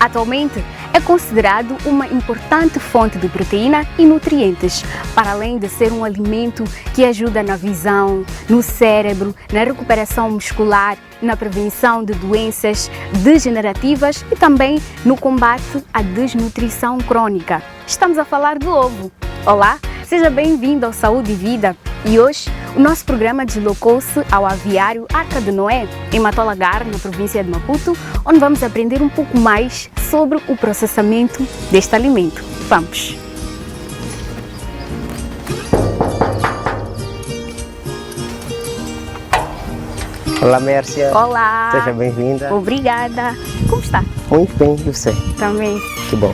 Atualmente é considerado uma importante fonte de proteína e nutrientes, para além de ser um alimento que ajuda na visão, no cérebro, na recuperação muscular, na prevenção de doenças degenerativas e também no combate à desnutrição crônica. Estamos a falar do ovo. Olá, seja bem-vindo ao Saúde e Vida. E hoje o nosso programa deslocou-se ao aviário Arca de Noé, em Matolagar, na província de Maputo, onde vamos aprender um pouco mais sobre o processamento deste alimento. Vamos! Olá, Mércia. Olá! Seja bem-vinda. Obrigada! Como está? Muito bem, e você? Também. Que bom.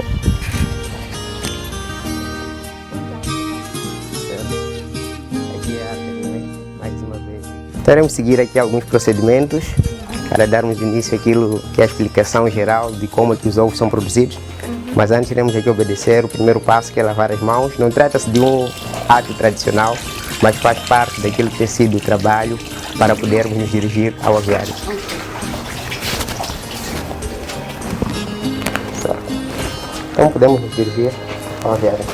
Aqui é a Arca de Noé, mais uma vez. Teremos seguir aqui alguns procedimentos para darmos início àquilo que é a explicação geral de como é que os ovos são produzidos. Mas antes iremos aqui obedecer o primeiro passo, que é lavar as mãos. Não trata-se de um ato tradicional, mas faz parte daquilo que tem sido o trabalho para podermos nos dirigir ao aviário. Então podemos nos dirigir ao aviário.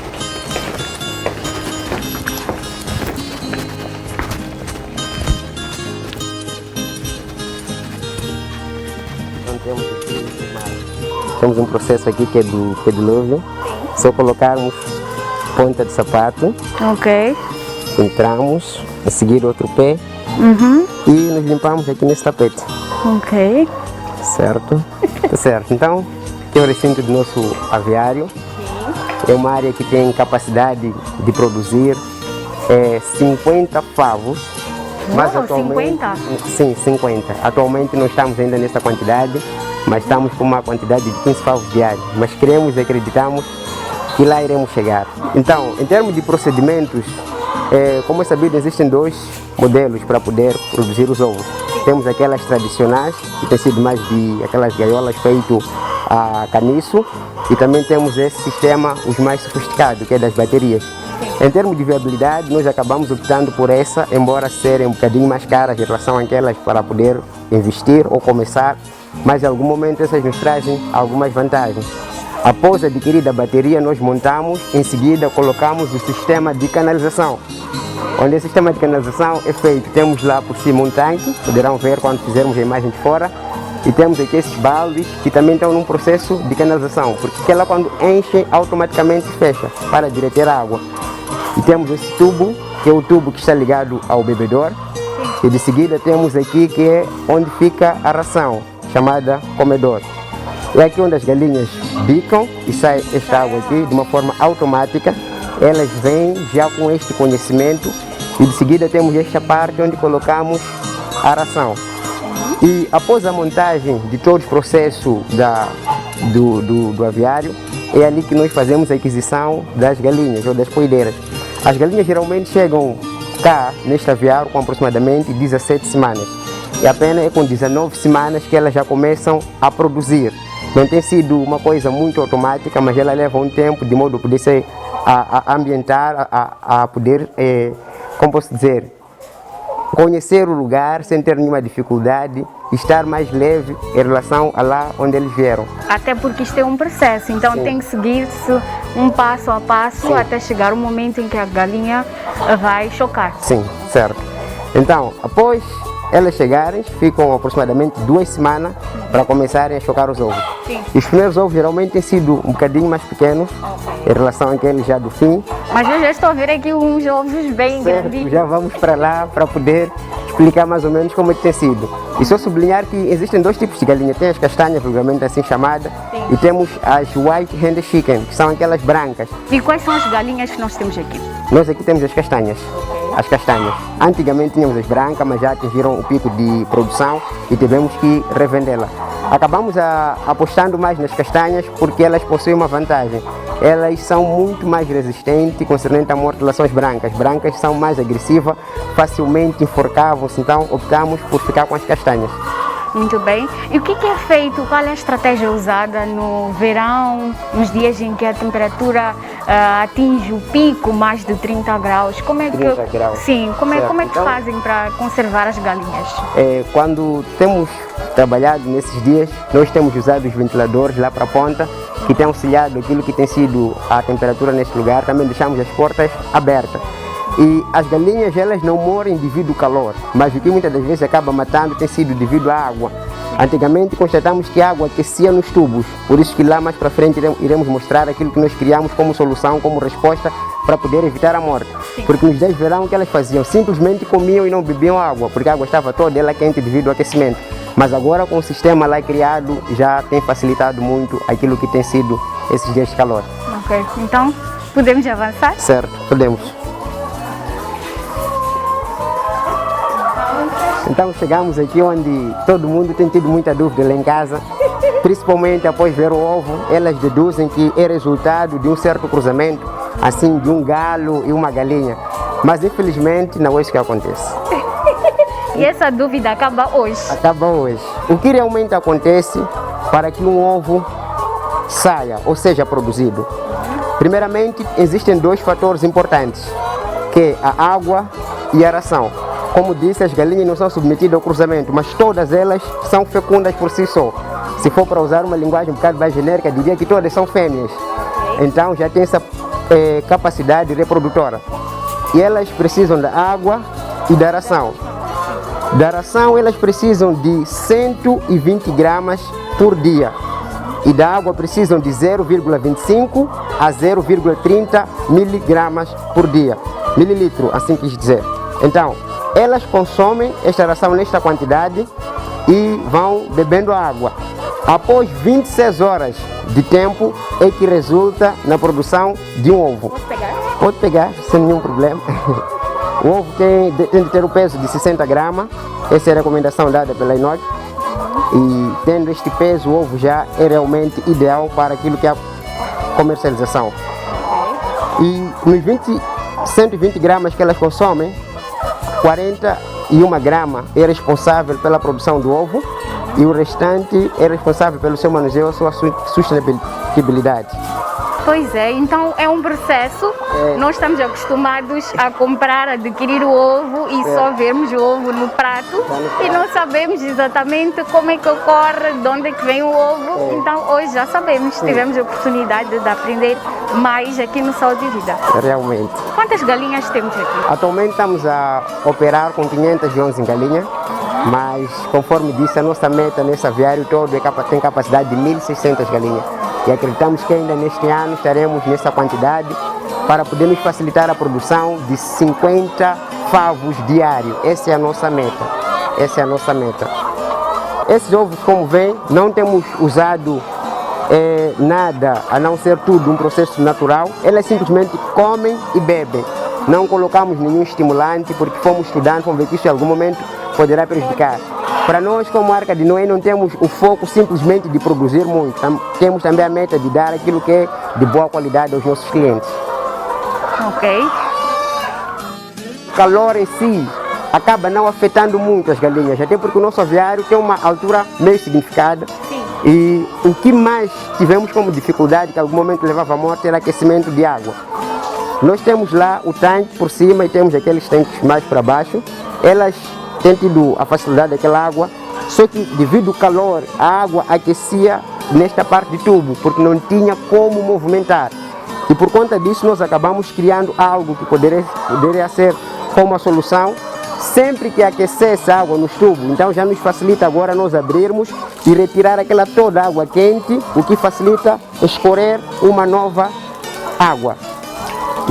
Então temos um processo aqui que é do pedilúvio. Só colocarmos ponta de sapato. Ok. Entramos, a seguir outro pé. E nos limpamos aqui nesse tapete. Ok. Certo? Tá certo. Então, aqui é o recinto do nosso aviário. É uma área que tem capacidade de produzir 50 favos. Mas atualmente, 50? Sim, 50. Atualmente não estamos ainda nessa quantidade, mas estamos com uma quantidade de 15 favos diários. Mas queremos e acreditamos que lá iremos chegar. Então, em termos de procedimentos, como é sabido, existem dois modelos para poder produzir os ovos. Temos aquelas tradicionais, que tem sido mais de aquelas gaiolas feito a caniço, e também temos esse sistema, os mais sofisticados, que é das baterias. Em termos de viabilidade, nós acabamos optando por essa, embora serem um bocadinho mais caras em relação àquelas para poder investir ou começar, mas em algum momento essas nos trazem algumas vantagens. Após adquirir a bateria, nós montamos, em seguida colocamos o sistema de canalização. Onde o sistema de canalização é feito, temos lá por cima um tanque, poderão ver quando fizermos a imagem de fora, e temos aqui esses baldes que também estão num processo de canalização, porque ela quando enche automaticamente fecha para direter a água. E temos esse tubo, que é o tubo que está ligado ao bebedor, e de seguida temos aqui que é onde fica a ração, chamada comedor. É aqui onde as galinhas bicam e sai esta água aqui de uma forma automática. Elas vêm já com este conhecimento e de seguida temos esta parte onde colocamos a ração. E após a montagem de todo o processo do aviário, é ali que nós fazemos a aquisição das galinhas ou das poedeiras. As galinhas geralmente chegam cá neste aviário com aproximadamente 17 semanas. E apenas é com 19 semanas que elas já começam a produzir. Não tem sido uma coisa muito automática, mas ela leva um tempo de modo a poder se ambientar, a poder, como posso dizer, conhecer o lugar sem ter nenhuma dificuldade, estar mais leve em relação a lá onde eles vieram. Até porque isto é um processo, então Sim. tem que seguir-se um passo a passo. Sim. Até chegar o momento em que a galinha vai chocar. Sim, certo. Então, após elas chegarem, ficam aproximadamente 2 semanas para começarem a chocar os ovos. Sim. Os primeiros ovos geralmente têm sido um bocadinho mais pequenos em relação àqueles já do fim. Mas eu já estou a ver aqui uns ovos bem grandes. Já vamos para lá para poder explicar mais ou menos como é que tem sido. E só sublinhar que existem dois tipos de galinha. Tem as castanhas, vulgarmente assim chamadas, e temos as white hand chicken, que são aquelas brancas. E quais são as galinhas que nós temos aqui? Nós aqui temos as castanhas. As castanhas. Antigamente tínhamos as brancas, mas já atingiram o pico de produção e tivemos que revendê-la. Acabamos apostando mais nas castanhas porque elas possuem uma vantagem. Elas são muito mais resistentes concernente à morte de relações brancas. Brancas são mais agressivas, facilmente enforcavam-se, então optamos por ficar com as castanhas. Muito bem. E o que é feito? Qual é a estratégia usada no verão, nos dias em que a temperatura atinge o pico mais de 30 graus? Como é que 30 graus. Sim, como é que Então, fazem para conservar as galinhas? Quando temos trabalhado nesses dias, nós temos usado os ventiladores lá para a ponta, que tem auxiliado aquilo que tem sido a temperatura neste lugar. Também deixamos as portas abertas. E as galinhas, elas não morrem devido ao calor, mas o que muitas das vezes acaba matando tem sido devido à água. Antigamente constatamos que a água aquecia nos tubos, por isso que lá mais para frente iremos mostrar aquilo que nós criamos como solução, como resposta para poder evitar a morte. Porque nos dias de verão o que elas faziam? Simplesmente comiam e não bebiam água, porque a água estava toda ela quente devido ao aquecimento. Mas agora com o sistema lá criado já tem facilitado muito aquilo que tem sido esses dias de calor. Ok, então podemos avançar? Certo, podemos. Então chegamos aqui onde todo mundo tem tido muita dúvida lá em casa, principalmente após ver o ovo, elas deduzem que é resultado de um certo cruzamento, assim, de um galo e uma galinha. Mas infelizmente não é isso que acontece. E essa dúvida acaba hoje? Acaba hoje. O que realmente acontece para que um ovo saia, ou seja produzido? Primeiramente, existem dois fatores importantes, que é a água e a ração. Como disse, as galinhas não são submetidas ao cruzamento, mas todas elas são fecundas por si só. Se for para usar uma linguagem um bocado mais genérica, diria que todas são fêmeas. Então já tem essa capacidade reprodutora. E elas precisam da água e da ração. Da ração elas precisam de 120 gramas por dia. E da água precisam de 0,25 a 0,30 miligramas por dia. Mililitro, assim quis dizer. Então, elas consomem esta ração nesta quantidade e vão bebendo água. Após 26 horas de tempo é que resulta na produção de um ovo. Posso pegar? Pode pegar, sem nenhum problema. O ovo tem de ter o peso de 60 gramas, essa é a recomendação dada pela INOC. E tendo este peso, o ovo já é realmente ideal para aquilo que é a comercialização. E nos 120 gramas que elas consomem, 41 gramas é responsável pela produção do ovo e o restante é responsável pelo seu manuseio, sua sustentabilidade. Pois é, então é um processo. Nós estamos acostumados a comprar, adquirir o ovo e só vermos o ovo no prato e não sabemos exatamente como é que ocorre, de onde é que vem o ovo. Então hoje já sabemos, tivemos a oportunidade de aprender mais aqui no Saúde e Vida. Realmente. Quantas galinhas temos aqui? Atualmente estamos a operar com 511 galinhas, mas conforme disse, a nossa meta nesse aviário todo tem capacidade de 1.600 galinhas. E acreditamos que ainda neste ano estaremos nessa quantidade para podermos facilitar a produção de 50 favos diários. Essa é a nossa meta. Essa é a nossa meta. Esses ovos, como vem, não temos usado nada a não ser tudo um processo natural. Elas simplesmente comem e bebem. Não colocamos nenhum estimulante porque fomos estudando, vamos ver que isso em algum momento poderá prejudicar. Para nós, como Arca de Noé, não temos o foco simplesmente de produzir muito. Temos também a meta de dar aquilo que é de boa qualidade aos nossos clientes. Ok. O calor em si acaba não afetando muito as galinhas, até porque o nosso aviário tem uma altura meio significada. Sim. E o que mais tivemos como dificuldade, que em algum momento levava à morte, era aquecimento de água. Nós temos lá o tanque por cima e temos aqueles tanques mais para baixo. Elas têm tido a facilidade daquela água, só que devido ao calor, a água aquecia nesta parte de tubo, porque não tinha como movimentar. E por conta disso nós acabamos criando algo que poderia ser como a solução, sempre que aquecesse a água nos tubos. Então já nos facilita agora nós abrirmos e retirar aquela toda a água quente, o que facilita escorrer uma nova água,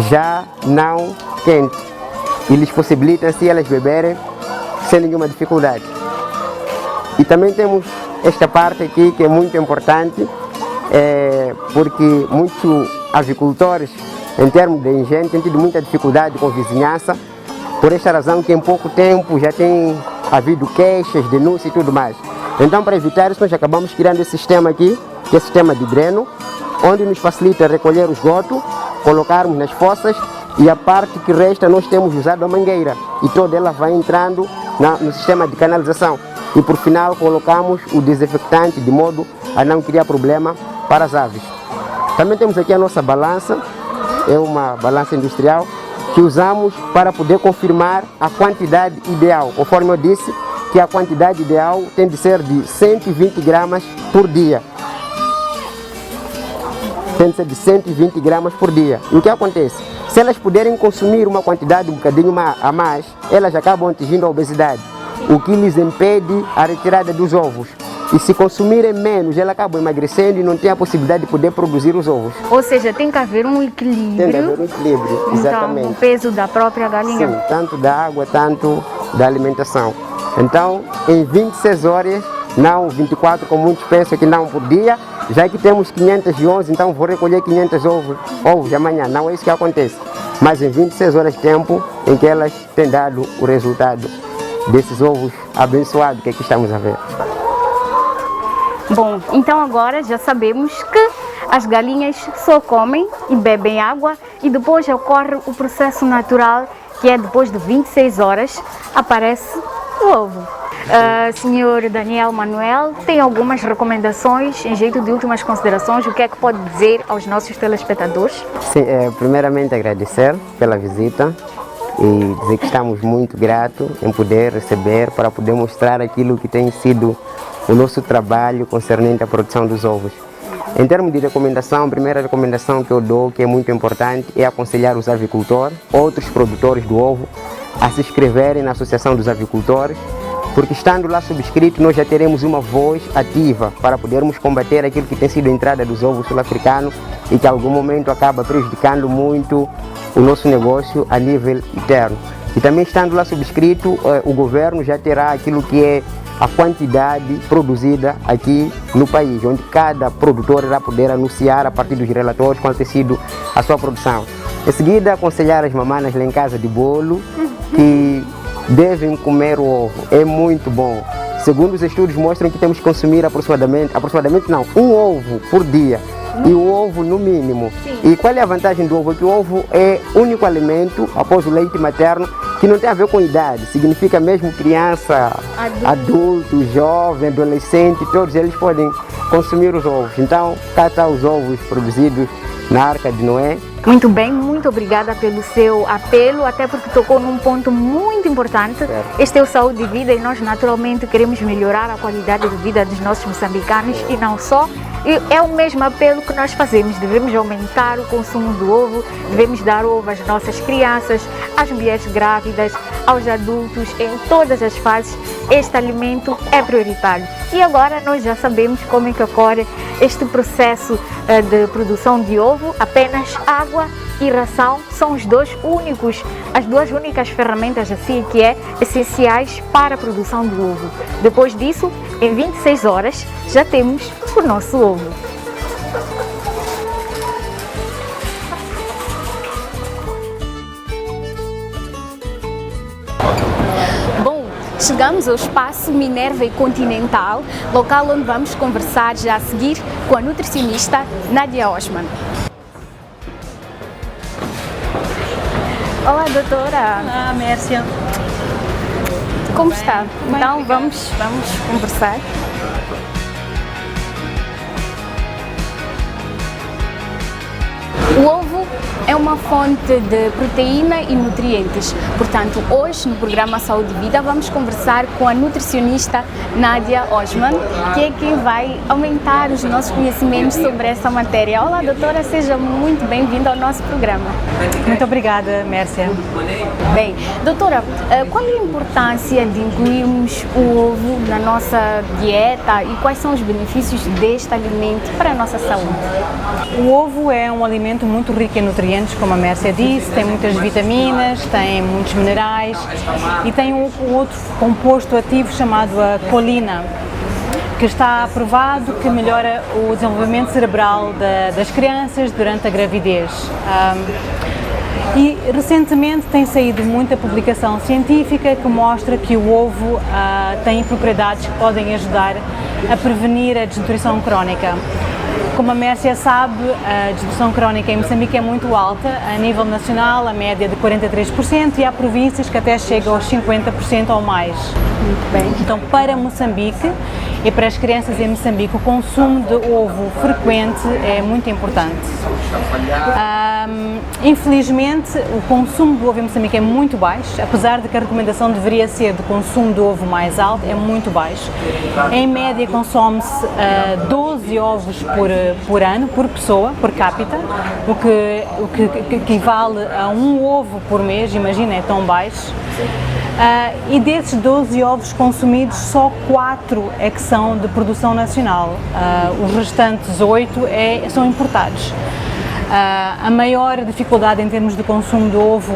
já não quente. E lhes possibilita assim elas beberem sem nenhuma dificuldade. E também temos esta parte aqui que é muito importante, porque muitos avicultores, em termos de engenho, têm tido muita dificuldade com a vizinhança, por esta razão que em pouco tempo já tem havido queixas, denúncias e tudo mais. Então, para evitar isso, nós acabamos criando esse sistema aqui, que é o sistema de dreno, onde nos facilita recolher o esgoto, colocarmos nas fossas, e a parte que resta nós temos usado a mangueira e toda ela vai entrando no sistema de canalização. e por final colocamos o desinfectante de modo a não criar problema para as aves. Também temos aqui a nossa balança, é uma balança industrial que usamos para poder confirmar a quantidade ideal. Conforme eu disse, que a quantidade ideal tem de ser de 120 gramas por dia. Tem de ser de 120 gramas por dia. E o que acontece? Se elas puderem consumir uma quantidade um bocadinho a mais, elas acabam atingindo a obesidade, o que lhes impede a retirada dos ovos. E se consumirem menos, elas acabam emagrecendo e não têm a possibilidade de poder produzir os ovos. Ou seja, tem que haver um equilíbrio. Tem que haver um equilíbrio, exatamente. Então, o peso da própria galinha. Sim, tanto da água, tanto da alimentação. Então, em 26 horas, não 24 como muitos pensam que não por dia, já que temos 511, então vou recolher 500 ovos amanhã. Não é isso que acontece. Mas em 26 horas de tempo em que elas têm dado o resultado desses ovos abençoados que aqui estamos a ver. Bom, então agora já sabemos que as galinhas só comem e bebem água e depois ocorre o processo natural, que é depois de 26 horas aparece o ovo. Senhor Daniel Manuel, tem algumas recomendações em jeito de últimas considerações? O que é que pode dizer aos nossos telespectadores? Sim, primeiramente agradecer pela visita e dizer que estamos muito gratos em poder receber para poder mostrar aquilo que tem sido o nosso trabalho concernente à produção dos ovos. Em termos de recomendação, a primeira recomendação que eu dou, que é muito importante, é aconselhar os avicultores, outros produtores do ovo, a se inscreverem na Associação dos Avicultores, porque estando lá subscrito nós já teremos uma voz ativa para podermos combater aquilo que tem sido a entrada dos ovos sul-africanos e que em algum momento acaba prejudicando muito o nosso negócio a nível interno. E também estando lá subscrito, o governo já terá aquilo que é a quantidade produzida aqui no país, onde cada produtor irá poder anunciar a partir dos relatórios quanto tem sido a sua produção. Em seguida, aconselhar as mamanas lá em casa de bolo que devem comer o ovo, é muito bom. Segundo os estudos mostram que temos que consumir aproximadamente não, um ovo por dia. E o ovo no mínimo. Sim. E qual é a vantagem do ovo? É que o ovo é o único alimento, após o leite materno, que não tem a ver com idade. Significa mesmo criança, adulto, jovem, adolescente, todos eles podem consumir os ovos. Então, cá estão os ovos produzidos na Arca de Noé. Muito bem, muito obrigada pelo seu apelo, até porque tocou num ponto muito importante. Certo. Este é o Saúde e Vida e nós naturalmente queremos melhorar a qualidade de vida dos nossos moçambicanos e não só. E é o mesmo apelo que nós fazemos, devemos aumentar o consumo do ovo, devemos dar ovo às nossas crianças, às mulheres grávidas, aos adultos, em todas as fases, este alimento é prioritário. E agora nós já sabemos como é que ocorre este processo de produção de ovo, apenas água e ração são as duas únicas ferramentas assim que é essenciais para a produção do ovo. Depois disso, em 26 horas, já temos o nosso ovo. Bom, chegamos ao espaço Minerva e Continental, local onde vamos conversar já a seguir com a nutricionista Nadia Osman. Olá, doutora. Olá, Mércia. Como bem? está? Bem, Então obrigada. vamos conversar. O ovo é uma fonte de proteína e nutrientes. Portanto, hoje no programa Saúde e Vida vamos conversar com a nutricionista Nadia Osman, que é quem vai aumentar os nossos conhecimentos sobre essa matéria. Olá, doutora, seja muito bem-vinda ao nosso programa. Muito obrigada, Mércia. Bem, doutora, qual é a importância de incluirmos o ovo na nossa dieta e quais são os benefícios deste alimento para a nossa saúde? O ovo é um alimento muito rico em nutrientes, como a Mércia disse, tem muitas vitaminas, tem muitos minerais e tem um outro composto ativo chamado a colina, que está provado que melhora o desenvolvimento cerebral das crianças durante a gravidez. E recentemente tem saído muita publicação científica que mostra que o ovo tem propriedades que podem ajudar a prevenir a desnutrição crónica. Como a Mércia sabe, a desnutrição crónica em Moçambique é muito alta. A nível nacional, a média é de 43% e há províncias que até chegam aos 50% ou mais. Muito bem. Então, para Moçambique e para as crianças em Moçambique, o consumo de ovo frequente é muito importante. Infelizmente, o consumo de ovo em Moçambique é muito baixo, apesar de que a recomendação deveria ser de consumo de ovo mais alto, é muito baixo. Em média, consome-se 12 ovos por ano, por pessoa, por capita, o que equivale a um ovo por mês, imagina, é tão baixo. E desses 12 ovos consumidos, só 4 é que são de produção nacional, os restantes 8 são importados. A maior dificuldade em termos de consumo de ovo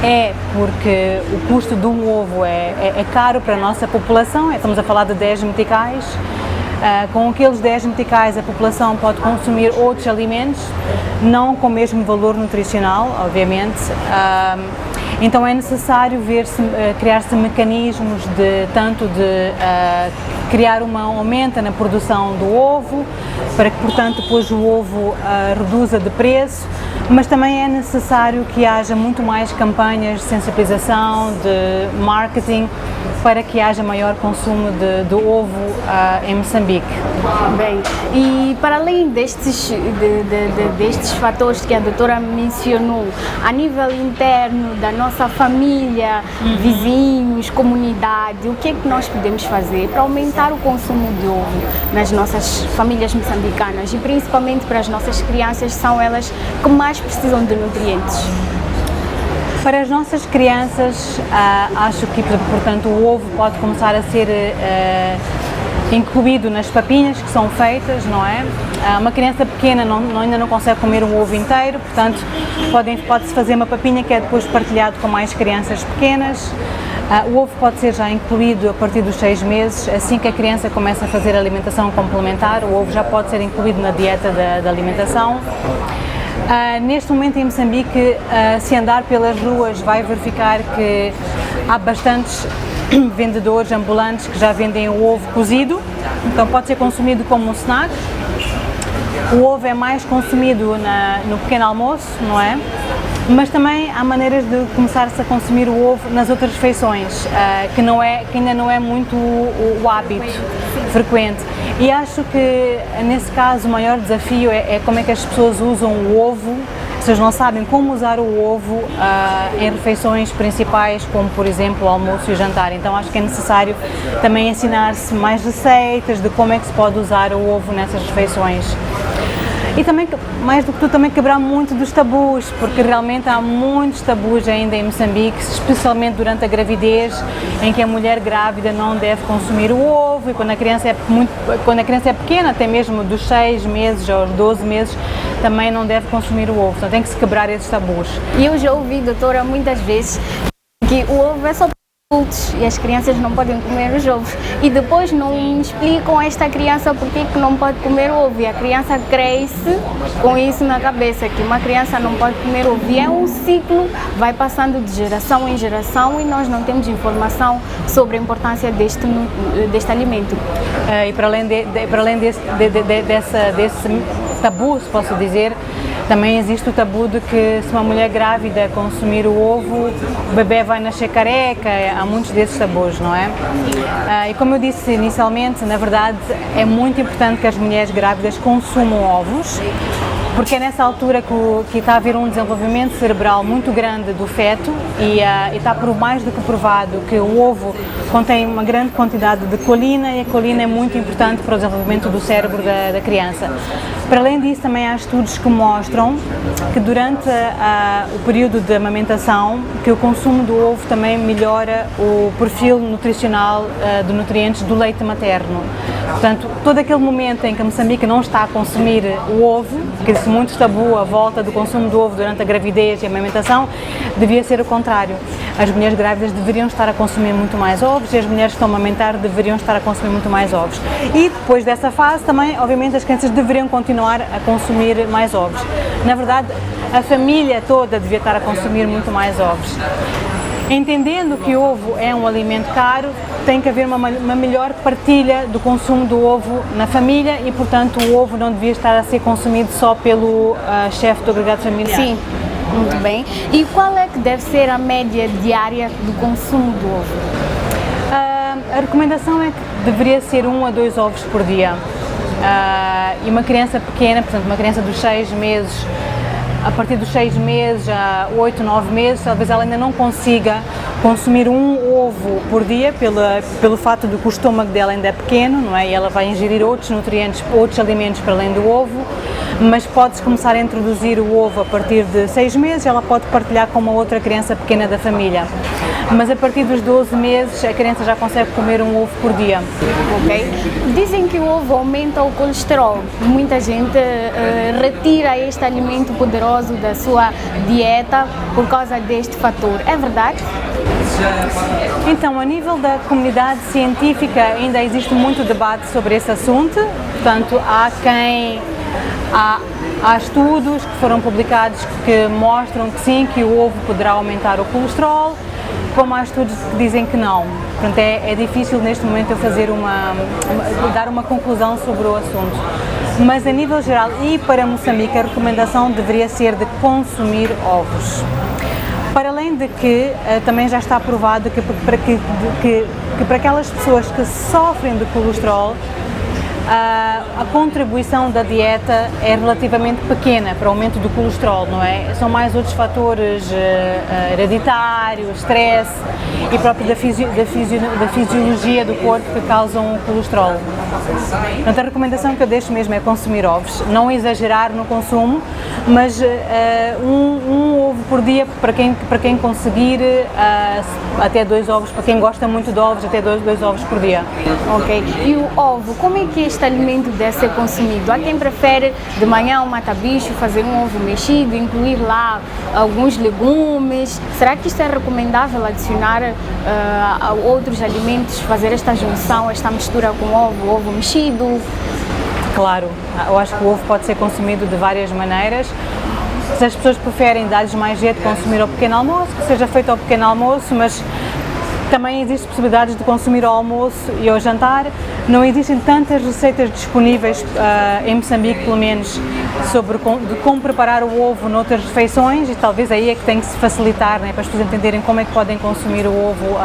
é porque o custo de um ovo é caro para a nossa população, estamos a falar de 10 meticais. Com aqueles 10 meticais a população pode consumir outros alimentos, não com o mesmo valor nutricional, obviamente. Então é necessário criar-se mecanismos de criar uma aumenta na produção do ovo, para que, portanto, depois o ovo reduza de preço, mas também é necessário que haja muito mais campanhas de sensibilização, de marketing, para que haja maior consumo de ovo em Moçambique. Bem, e para além destes fatores que a doutora mencionou, a nível interno da nossa família, vizinhos, comunidade, o que é que nós podemos fazer para aumentar o consumo de ovo nas nossas famílias moçambicanas e principalmente para as nossas crianças, são elas que mais precisam de nutrientes? Para as nossas crianças, acho que, portanto, o ovo pode começar a ser incluído nas papinhas que são feitas, não é? Uma criança pequena ainda não consegue comer um ovo inteiro, portanto, pode-se fazer uma papinha que é depois partilhado com mais crianças pequenas. O ovo pode ser já incluído a partir dos 6 meses, assim que a criança começa a fazer alimentação complementar, o ovo já pode ser incluído na dieta da alimentação. Neste momento em Moçambique, se andar pelas ruas, vai verificar que há bastantes vendedores ambulantes que já vendem o ovo cozido, então pode ser consumido como um snack. O ovo é mais consumido no pequeno almoço, não é? Mas também há maneiras de começar-se a consumir o ovo nas outras refeições, que ainda não é muito o hábito frequente. E acho que, nesse caso, o maior desafio é como é que as pessoas usam o ovo. As pessoas não sabem como usar o ovo em refeições principais, como, por exemplo, o almoço e o jantar. Então, acho que é necessário também ensinar-se mais receitas de como é que se pode usar o ovo nessas refeições. E também, mais do que tudo, também quebrar muito dos tabus, porque realmente há muitos tabus ainda em Moçambique, especialmente durante a gravidez, em que a mulher grávida não deve consumir o ovo, e quando a criança é pequena, até mesmo dos 6 meses aos 12 meses, também não deve consumir o ovo. Então tem que se quebrar esses tabus. E eu já ouvi, doutora, muitas vezes que o ovo é só para adultos e as crianças não podem comer os ovos, e depois não explicam a esta criança porque que não pode comer ovo, e a criança cresce com isso na cabeça, que uma criança não pode comer ovo, e é um ciclo, vai passando de geração em geração e nós não temos informação sobre a importância deste alimento. E para além desse tabu, se posso dizer, também existe o tabu de que se uma mulher grávida consumir o ovo, o bebê vai nascer careca. Há muitos desses tabus, não é? E como eu disse inicialmente, na verdade é muito importante que as mulheres grávidas consumam ovos, porque é nessa altura que está a haver um desenvolvimento cerebral muito grande do feto e está mais do que provado que o ovo contém uma grande quantidade de colina, e a colina é muito importante para o desenvolvimento do cérebro da criança. Para além disso, também há estudos que mostram que durante o período de amamentação, que o consumo do ovo também melhora o perfil nutricional de nutrientes do leite materno. Portanto, todo aquele momento em que a Moçambique não está a consumir o ovo, que existe muito tabu à volta do consumo do ovo durante a gravidez e a amamentação, devia ser o contrário. As mulheres grávidas deveriam estar a consumir muito mais ovos e as mulheres que estão a amamentar deveriam estar a consumir muito mais ovos. E depois dessa fase também, obviamente, as crianças deveriam continuar a consumir mais ovos. Na verdade, a família toda devia estar a consumir muito mais ovos. Entendendo que o ovo é um alimento caro, tem que haver uma melhor partilha do consumo do ovo na família e, portanto, o ovo não devia estar a ser consumido só pelo chefe do agregado familiar. Sim, muito bem. E qual é que deve ser a média diária do consumo do ovo? A recomendação é que deveria ser 1 a 2 ovos por dia. E uma criança pequena, portanto, uma criança dos 6 meses, a partir dos 6 meses a 8, 9 meses, talvez ela ainda não consiga consumir um ovo por dia pelo fato de que o estômago dela ainda é pequeno, não é? E ela vai ingerir outros nutrientes, outros alimentos para além do ovo, mas pode-se começar a introduzir o ovo a partir de 6 meses, ela pode partilhar com uma outra criança pequena da família. Mas a partir dos 12 meses a criança já consegue comer um ovo por dia. Ok. Dizem que o ovo aumenta o colesterol. Muita gente retira este alimento poderoso da sua dieta por causa deste fator. É verdade? Então, a nível da comunidade científica ainda existe muito debate sobre esse assunto. Portanto, há estudos que foram publicados que mostram que sim, que o ovo poderá aumentar o colesterol, como há estudos que dizem que não. Portanto, é difícil neste momento eu fazer dar uma conclusão sobre o assunto. Mas a nível geral e para Moçambique a recomendação deveria ser de consumir ovos. Para além de que também já está provado que para aquelas pessoas que sofrem de colesterol, a contribuição da dieta é relativamente pequena para o aumento do colesterol, não é? São mais outros fatores hereditários, stress e próprio da fisiologia do corpo que causam o colesterol. Portanto, a recomendação que eu deixo mesmo é consumir ovos, não exagerar no consumo, mas um ovo por dia para quem conseguir, até 2 ovos, para quem gosta muito de ovos, até 2 ovos por dia. Ok. E o ovo, como é que este alimento deve ser consumido? Há quem prefere de manhã um mata-bicho, fazer um ovo mexido, incluir lá alguns legumes. Será que isto é recomendável adicionar a outros alimentos, fazer esta junção, esta mistura com ovo mexido? Claro, eu acho que o ovo pode ser consumido de várias maneiras. Se as pessoas preferem dar-lhes mais jeito de consumir ao pequeno almoço, que seja feito ao pequeno almoço, mas também existem possibilidades de consumir ao almoço e ao jantar. Não existem tantas receitas disponíveis em Moçambique, pelo menos, sobre como preparar o ovo noutras refeições, e talvez aí é que tem que se facilitar, né, para as pessoas entenderem como é que podem consumir o ovo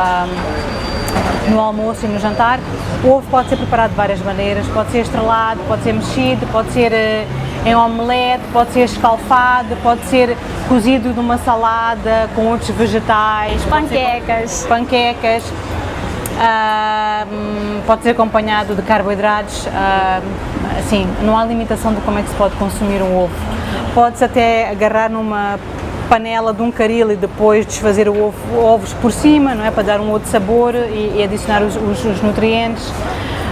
no almoço e no jantar. O ovo pode ser preparado de várias maneiras, pode ser estrelado, pode ser mexido, pode ser em omelete, pode ser escalfado, pode ser cozido numa salada com outros vegetais, panquecas, pode ser acompanhado de carboidratos. Assim, não há limitação de como é que se pode consumir um ovo. Pode-se até agarrar numa panela de um caril e depois desfazer ovos por cima, não é, para dar um outro sabor e adicionar os nutrientes.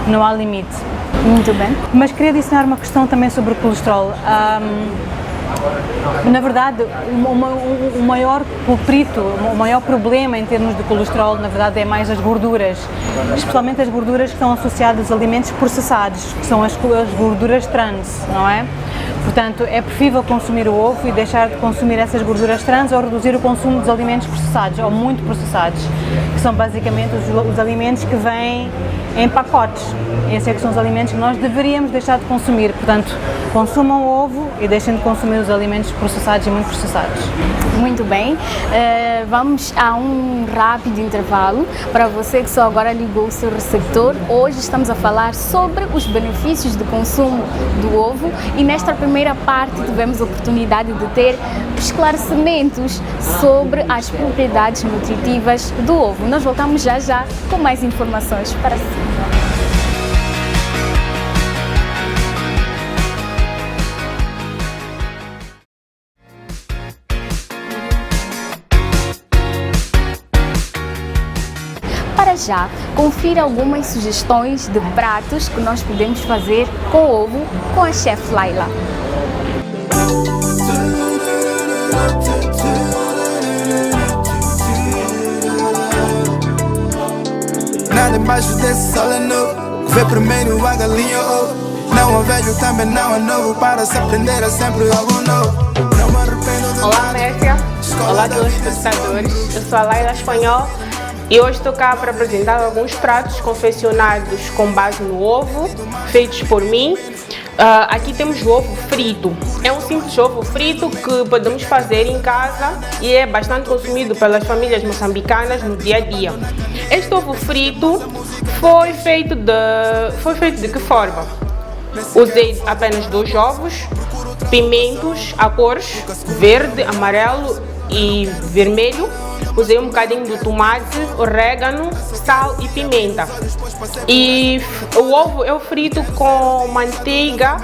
Não há limite. Muito bem. Mas queria adicionar uma questão também sobre o colesterol. Na verdade, o maior culprito, o maior problema em termos de colesterol, na verdade, é mais as gorduras, especialmente as gorduras que estão associadas a alimentos processados, que são as gorduras trans, não é? Portanto, é preferível consumir o ovo e deixar de consumir essas gorduras trans ou reduzir o consumo dos alimentos processados ou muito processados, que são basicamente os alimentos que vêm em pacotes. Esses é que são os alimentos que nós deveríamos deixar de consumir. Portanto, consumam o ovo e deixem de consumir os alimentos processados e muito processados. Muito bem, vamos a um rápido intervalo. Para você que só agora ligou o seu receptor, hoje estamos a falar sobre os benefícios do consumo do ovo e nesta primeira parte tivemos a oportunidade de ter esclarecimentos sobre as propriedades nutritivas do ovo. Nós voltamos já com mais informações para si. Já, confira algumas sugestões de pratos que nós podemos fazer com ovo com a Chef Laila. Nada embaixo desse sol é novo, vê primeiro a galinha ovo. Não há velho, também não há novo, para se aprender é sempre algo novo. Não me arrependo de Olá, Mércia. Olá, telespectadores. Eu sou a Laila Espanhol e hoje estou cá para apresentar alguns pratos confeccionados com base no ovo, feitos por mim. Aqui temos o ovo frito. É um simples ovo frito que podemos fazer em casa e é bastante consumido pelas famílias moçambicanas no dia a dia. Este ovo frito foi feito de que forma? Usei apenas 2 ovos, pimentos a cores verde, amarelo e vermelho. Usei um bocadinho de tomate, orégano, sal e pimenta. E o ovo eu frito com manteiga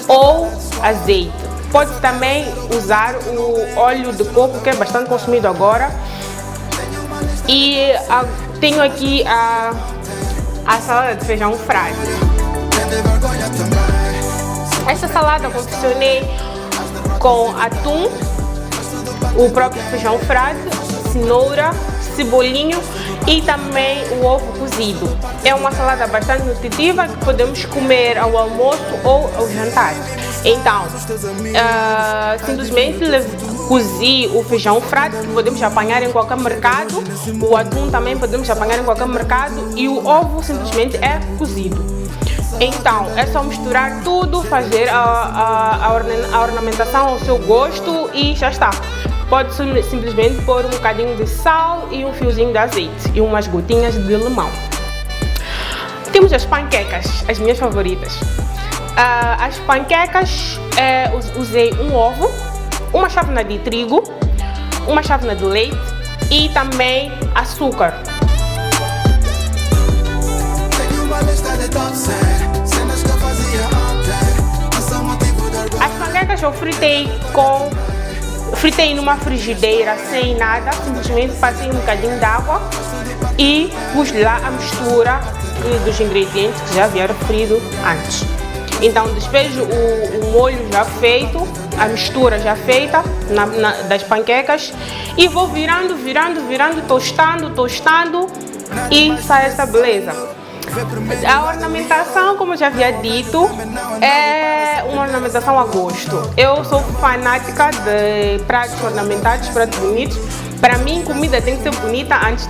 ou azeite. Pode também usar o óleo de coco, que é bastante consumido agora. E tenho aqui a salada de feijão frade. Esta salada eu confeccionei com atum, o próprio feijão frade, cenoura, cebolinho e também o ovo cozido. É uma salada bastante nutritiva que podemos comer ao almoço ou ao jantar. Então, simplesmente cozi o feijão frade, que podemos apanhar em qualquer mercado, o atum também podemos apanhar em qualquer mercado e o ovo simplesmente é cozido. Então, é só misturar tudo, fazer a ornamentação ao seu gosto e já está. Pode simplesmente pôr um bocadinho de sal e um fiozinho de azeite e umas gotinhas de limão. Temos as panquecas, as minhas favoritas. As panquecas, usei um ovo, uma chávena de trigo, uma chávena de leite e também açúcar. As panquecas eu fritei numa frigideira sem nada, simplesmente passei um bocadinho de água e pus lá a mistura dos ingredientes que já havia referido antes. Então despejo o molho já feito, a mistura já feita das panquecas e vou virando, tostando e sai essa beleza. A ornamentação, como eu já havia dito, é uma ornamentação a gosto. Eu sou fanática de pratos ornamentados, pratos bonitos. Para mim, comida tem que ser bonita antes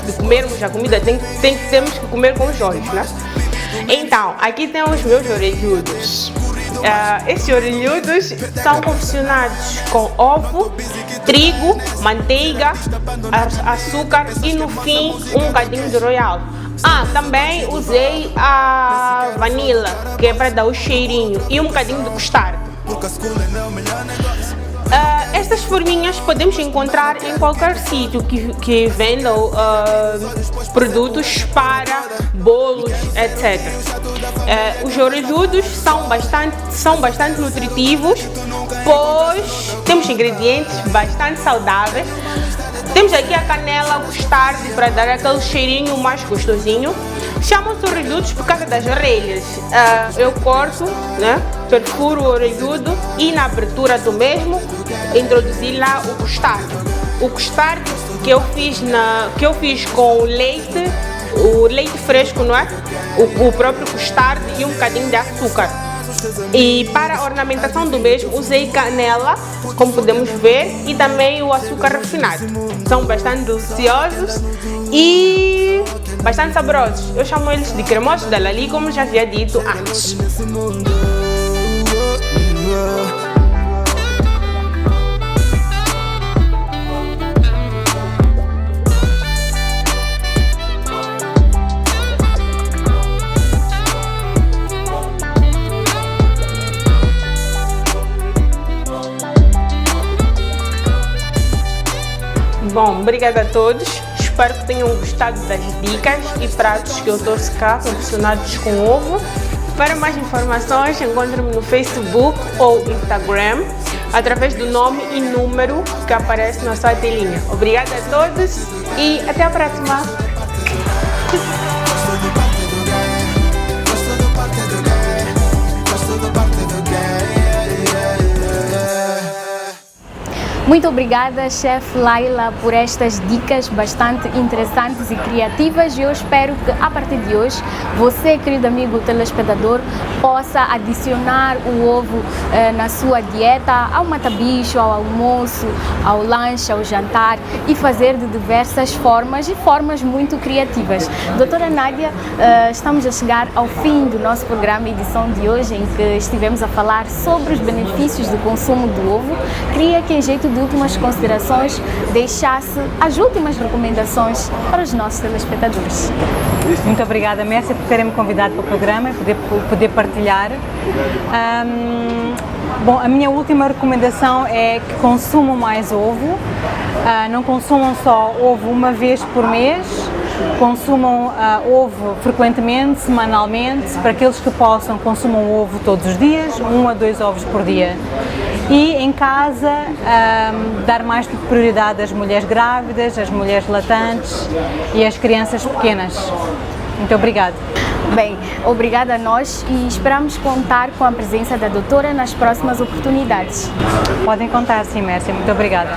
de comermos a comida, temos que comer com os olhos, né? Então, aqui tem os meus orelhudos. Esses orelhudos são confeccionados com ovo, trigo, manteiga, açúcar e no fim um bocadinho de royal. Também usei a vanila, que é para dar o cheirinho, e um bocadinho de custardo. Estas forminhas podemos encontrar em qualquer sítio que vendam produtos para bolos, etc. Os orelhudos são bastante nutritivos, pois temos ingredientes bastante saudáveis. Temos aqui a canela, o custardo para dar aquele cheirinho mais gostosinho. Chamam-se orelhudos por causa das orelhas. Eu corto, né, perfuro o orelhudo e na abertura do mesmo introduzi lá o custardo. O custardo que eu fiz com o leite fresco, não é? O próprio custardo e um bocadinho de açúcar. E para a ornamentação do mesmo usei canela, como podemos ver, e também o açúcar refinado. São bastante deliciosos e bastante saborosos. Eu chamo eles de cremosos da Lali, como já havia dito antes. Bom, obrigada a todos. Espero que tenham gostado das dicas e pratos que eu trouxe cá, confeccionados com ovo. Para mais informações, encontre-me no Facebook ou Instagram, através do nome e número que aparece na sua telinha. Obrigada a todos e até a próxima! Muito obrigada, chefe Laila, por estas dicas bastante interessantes e criativas, e eu espero que a partir de hoje você, querido amigo telespectador, possa adicionar o ovo na sua dieta, ao matabicho, ao almoço, ao lanche, ao jantar, e fazer de diversas formas e formas muito criativas. Doutora Nádia, estamos a chegar ao fim do nosso programa, edição de hoje, em que estivemos a falar sobre os benefícios do consumo do ovo. Queria que, em jeito de últimas considerações, deixasse as últimas recomendações para os nossos telespectadores. Muito obrigada, Mércia, por terem me convidado para o programa e poder partilhar. Bom, a minha última recomendação é que consumam mais ovo. Não consumam só ovo uma vez por mês, consumam ovo frequentemente, semanalmente. Para aqueles que possam, consumam ovo todos os dias, 1 a 2 ovos por dia. E em casa, dar mais prioridade às mulheres grávidas, às mulheres latantes e às crianças pequenas. Muito obrigada. Bem, obrigada a nós e esperamos contar com a presença da doutora nas próximas oportunidades. Podem contar, sim, Mércia. Muito obrigada.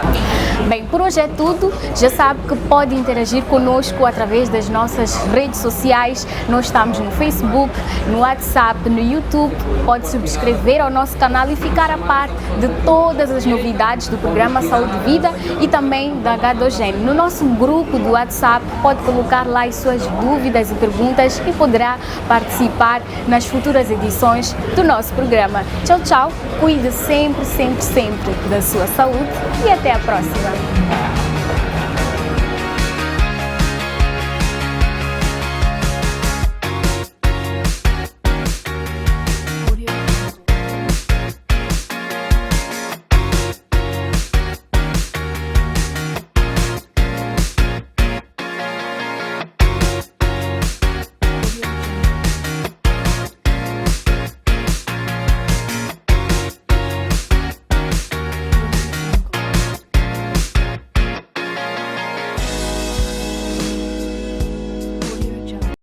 Bem, por hoje é tudo. Já sabe que pode interagir conosco através das nossas redes sociais. Nós estamos no Facebook, no WhatsApp, no YouTube. Pode subscrever ao nosso canal e ficar a par de todas as novidades do programa Saúde e Vida e também da H2N. No nosso grupo do WhatsApp, pode colocar lá as suas dúvidas e perguntas e poderá participar nas futuras edições do nosso programa. Tchau, tchau. Cuide sempre, sempre, sempre da sua saúde e até a próxima.